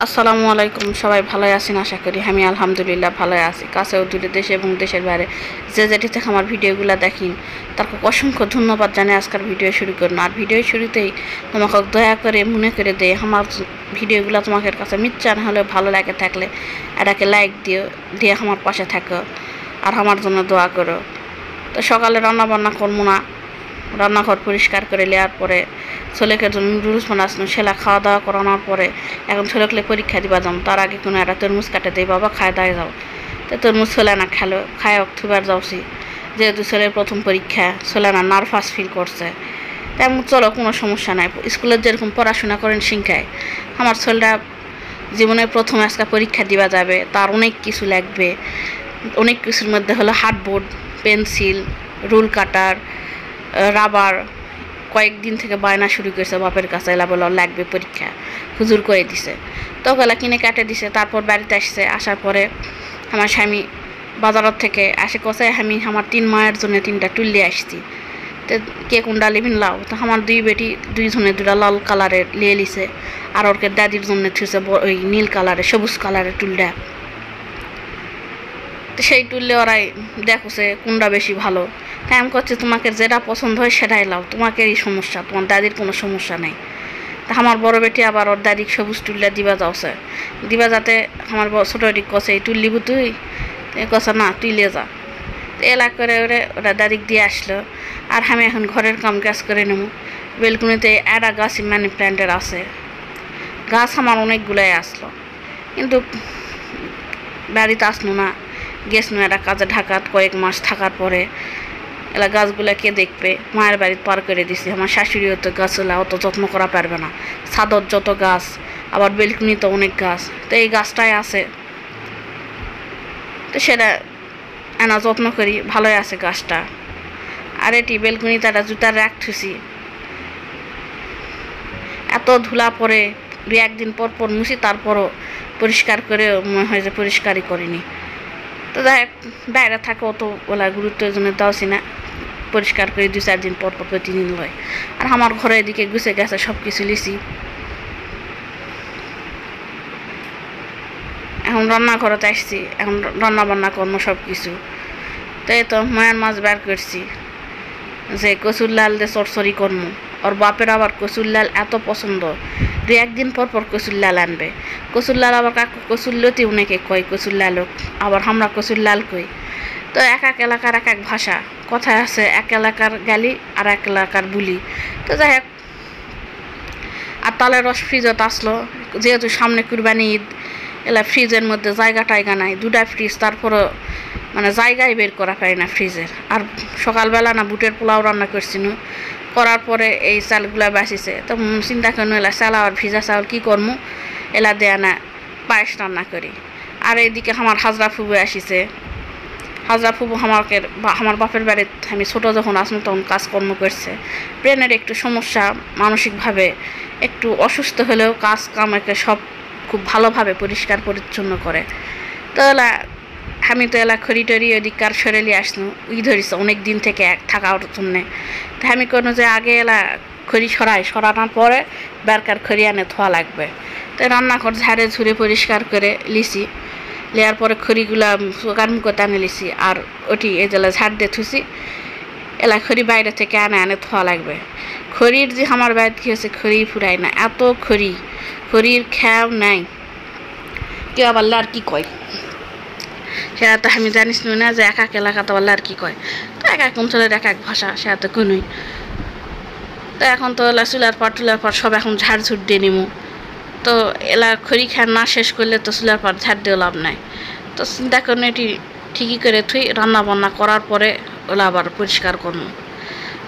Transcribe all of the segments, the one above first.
আসসালামু আলাইকুম, সবাই ভালো আছেন আশা করি। আমি আলহামদুলিল্লাহ ভালো আছি। কাছেও দূরে, দেশে এবং দেশের বাইরে যে যেটি থেকে আমার ভিডিওগুলো দেখেন তাকে অসংখ্য ধন্যবাদ জানিয়ে আজকের ভিডিও শুরু করুন। আর ভিডিও শুরুতেই তোমাকে দয়া করে মনে করে দেয় আমার ভিডিওগুলো তোমাদের কাছে মিথ্যা না হলেও ভালো লাগে থাকলে এটাকে লাইক দিয়ে আমার পাশে থাকো আর আমার জন্য দোয়া করো। তো সকালে রান্নাবান্না করবো না, রান্নাঘর পরিষ্কার করে নেওয়ার পরে ছেলেকে জন্য নুডলস বানাচ্ছিল, সেলা খাওয়া দাওয়া করানোর পরে এখন ছেলেকে পরীক্ষা দিবা যাম। তার আগে কোনো একটা তরমুজ কাটে দেয়, বাবা খায় দায় যাও। তো তরমুজ ছেলে না খেলো, খায় অক্টোবর যাওছি, যেহেতু ছেলের প্রথম পরীক্ষা, ছেলে না নার্ভাস ফিল করছে। তেমন চলো কোনো সমস্যা নাই, স্কুলের যেরকম পড়াশোনা করেন শিখায়। আমার ছেলেরা জীবনের প্রথম আজকে পরীক্ষা দিবা যাবে, তার অনেক কিছু লাগবে। অনেক কিছুর মধ্যে হলো হার্ডবোর্ড, পেন্সিল, রুল কাটার, রাবার। কয়েকদিন থেকে বায়না শুরু করেছে বাপের কাছে, এলা বলে লাগবে পরীক্ষা, হুজুর করে দিছে। তো ওগুলা কিনে কাটে দিছে। তারপর বাড়িতে আসছে, আসার পরে আমার স্বামী বাজারের থেকে আসে কষে আমি আমার 3 মায়ের জন্য 3টা টুল্লি আসছি। তো কে কোনটা লিবিন লাও, তো আমার দুইজনে 2টা লাল কালারের লিয়ে লিছে, আর ওরকে দাদির জন্য থুছে ওই নীল কালারের, সবুজ কালারের টুলটা। তো সেই টুললে ওরাই দেখছে কোনটা বেশি ভালো। তাই আমি করছি তোমাকে যেটা পছন্দ হয় সেটাই লাও, তোমাকেরই সমস্যা, তোমার দাদির কোনো সমস্যা নেই। তা আমার বড় বেটি আবার ওর দাদিক সবুজ টুলটা দিবা যাওছে, দিবা যাতে আমার ছোটো দিক কষে এই টুল লিবু তুই, কষা না তুই লে যা। তো এলা করে ওরা দাদিক দিয়ে আসলো। আর আমি এখন ঘরের কাম কাজ করে নেব। বেলকুনিতে একটা গাছ মানি প্ল্যান্টের আছে, গাছ আমার অনেকগুলাই আসলো, কিন্তু বাড়িতে আসলো না, গেছিল একটা কাজে ঢাকাত। কয়েক মাস থাকার পরে এলা গাছগুলা কে দেখবে, মায়ের বাড়িতে পার করে দিছি। আমার শাশুড়িও তো গাছগুলা অত যত্ন করা পারবে না, ছাদর যত গাছ, আবার বেলকুনিতে অনেক গাছ, তো এই গাছটাই আছে, তো সেটা এনা যত্ন করি, ভালোই আছে গাছটা। আর এটি বেলকুনিতে একটা জুতার রাখ থুছি, এত ধুলা পরে 2-1 দিন পর পর মুছি, তারপরও পরিষ্কার করে মনে হয় যে পরিষ্কারই করিনি। তো যাই বাইরে থাকে অত ওলা গুরুত্ব জন্য দেওয়াছি না, পরিষ্কার করে 2-4 দিন পর পর প্রতিদিন লয়। আর আমার ঘরে এদিকে গুছে গেছে, সব কিছু লিছি। এখন রান্নাঘরতে আসছি, এখন রান্না বান্না করবো সব কিছু। তো এই তো মায়ের মাছ বের করছি যে কচুর লাল দিয়ে চরচরি করবো। ওর বাপের আবার কচুর লাল এত পছন্দ, 2-1 দিন পর পর কচুর লাল আনবে। কচুর লাল আবার কাকু কচুর লতি অনেকে কয় কচুর লালক, আবার আমরা কচুর লাল কই। তো এক এক এলাকার এক এক ভাষা, কথায় আছে এক এলাকার গালি আর এক এলাকার বুলি। তো যাই হোক, আর তালের রস ফ্রিজত আসলো, যেহেতু সামনে কুরবানি ঈদ, এলা ফ্রিজের মধ্যে জায়গা টায়গা নাই, 2টা ফ্রিজ, তারপরও মানে জায়গায় বের করা পারি না ফ্রিজের। আর সকালবেলা না বুটের পোলাও রান্না করছিল, করার পরে এই চালগুলা বাঁচিছে। তো চিন্তা করুন এলা চাল আর ভিজা চাউল কী করবো, এলা দেয়া না পায়েস রান্না করি। আর এইদিকে আমার হাজরা ফুবু আসিছে। হাজরা ফুবু আমার বাপের বাড়িতে আমি ছোটো যখন আসলাম তখন কাজকর্ম করছে। ব্রেনের একটু সমস্যা, মানসিকভাবে একটু অসুস্থ হলেও কাজ কাম একে সব খুব ভালোভাবে পরিষ্কার পরিচ্ছন্ন করে। তো এলা আমি তো এলা খড়ি টড়ি ওইদিককার সরেলি আসলো, ধরিস অনেক দিন থেকে থাকার জন্যে। তো আমি কোনো যে আগে এলা খড়ি সরানোর পরে বেরকার খড়ি আনে ধোয়া লাগবে। তো রান্নাঘর ঝাড়ে ঝুড়ে পরিষ্কার করে লিছি, লেয়ার পরে খড়িগুলা চোকার মুখে টানে লিছি, আর ওটি এই জেলা ঝাড় দিয়ে থুছি। এলা খড়ি বাইরে থেকে আনে ধোয়া লাগবে। খড়ির যে আমার বাড়িতে কী হয়েছে, খড়ি ফুরাই না, এত খড়ির খেয়াও নাই। কেউ আবার লার কি কয়, সেটা তো আমি জানিস না যে এক এক এলাকা তো আবার কি কয়। তো এক এক অঞ্চলের এক এক ভাষা, সেটা তো কোনোই। তো এখন তো এলা চুলার পর সব এখন ঝাড়ঝুট দিয়ে নিমু। তো এলা খড়ি খেয়ার না শেষ করলে তো চুলার পর ঝাড় দিয়েও লাভ নাই। তো চিন্তা করুন এটি ঠিকই করে থুই, রান্না বান্না করার পরে ওলা আবার পরিষ্কার করবো।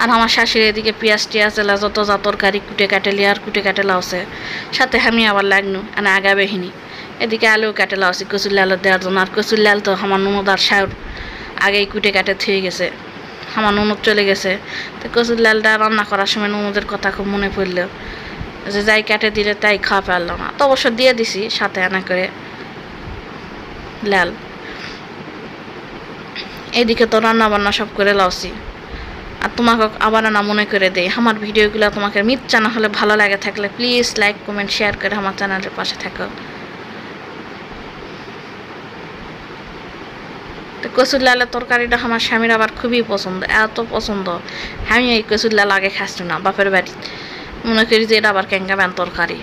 আর আমার শাশুড়ি এদিকে পেঁয়াজ টিয়াজ এলা যত যা তরকারি কুটে কাটে লিয়ার কুটে কাটে লাউছে, সাথে আমি আবার লাগনু এনে আগা বেহিনি। এদিকে আলু কাটে লাউছি কচুর লাল দেওয়ার জন্য। আর কচুর লাল তো আমার ননদার সাউর আগেই কুটে কাটে থুয়ে গেছে, আমার ননদ চলে গেছে। তো কচুর লালটা রান্না করার সময় ননদের কথা খুব মনে পড়লো, যে যাই কাটে দিলে তাই খাওয়া পারলো না। তো অবশ্য দিয়ে দিছি সাথে আনা করে লাল। এদিকে তো রান্না বান্না সব করে লাউছি। আর তোমাকে আবার না মনে করে দেই, আমার ভিডিওগুলো তোমাকে মিথ্যা না হলে ভালো লাগে থাকলে প্লিজ লাইক কমেন্ট শেয়ার করে আমার চ্যানেলের পাশে থাকো। তো কচুর লালের তরকারিটা আমার স্বামীর আবার খুবই পছন্দ, এত পছন্দ। আমি এই কচুর লাল আগে খাচ্ছি না বাপের বাড়ি, মনে করি যে এটা আবার ক্যাঙ্গাম্যান তরকারি।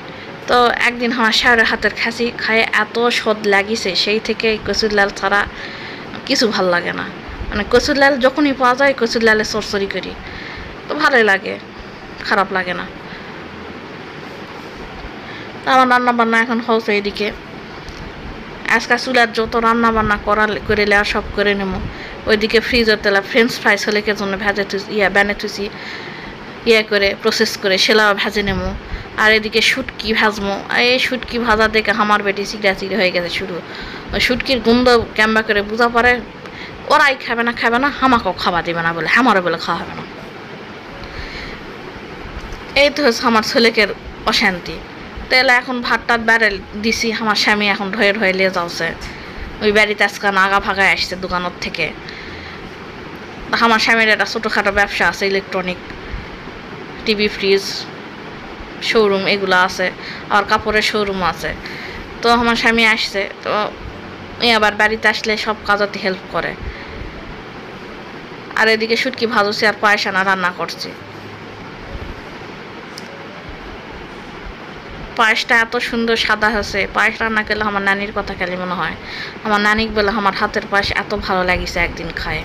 তো একদিন আমার শাওরের হাতের খাসি খায়ে এত স্বাদ লাগিছে, সেই থেকে এই কচুর লাল ছাড়া কিছু ভাল লাগে না। মানে কচুর লাল যখনই পাওয়া যায় কচুর লালে চরচরি করি, তো ভালোই লাগে, খারাপ লাগে না। আমার রান্না বান্না এখন হচ্ছে এদিকে। আজকে চুলার যত রান্না বান্না করে আর সব করে নেবো। ওইদিকে ফ্রিজের তেলা ফ্রেঞ্চ ফ্রাই ছেলেকে জন্য ভেজে বানিয়ে থুছি, করে প্রসেস করে সেলাও ভেজে নেবো। আর এদিকে শুটকি ভাজবো। এই শুটকি ভাজা দেখে আমার বেটি চিড়া হয়ে গেছে শুরু। ওই শুটকির গন্ধ ক্যাম্বা করে বুঝা পারে ওরাই খাবে না, আমাকেও খাওয়া দেবে না বলে, আমারও বলে খাওয়া হবে না। এই তো হচ্ছে আমার ছেলেকে অশান্তি। তাহলে এখন ভাত টাত বেড়ে দিছি, আমার স্বামী এখন ধয়ে লিয়ে যাচ্ছে। ওই বাড়িতে আজকে নাগা ভাগায় আসছে দোকানের থেকে। আমার স্বামীর একটা ছোটোখাটো ব্যবসা আছে, ইলেকট্রনিক টিভি ফ্রিজ শোরুম এগুলো আছে, আর কাপড়ের শোরুম আছে। তো আমার স্বামী আসছে, তো আবার বাড়িতে আসলে সব কাজতে হেল্প করে। আর এদিকে শুটকি ভাজছি আর পায়সানা রান্না করছি। পায়েসটা এত সুন্দর সাদা হয়েছে, পায়েস রান্না করলে আমার নানির কথা খালি মনে হয়। আমার নানিক বলে আমার হাতের পায়েস এত ভালো লাগিছে একদিন খায়।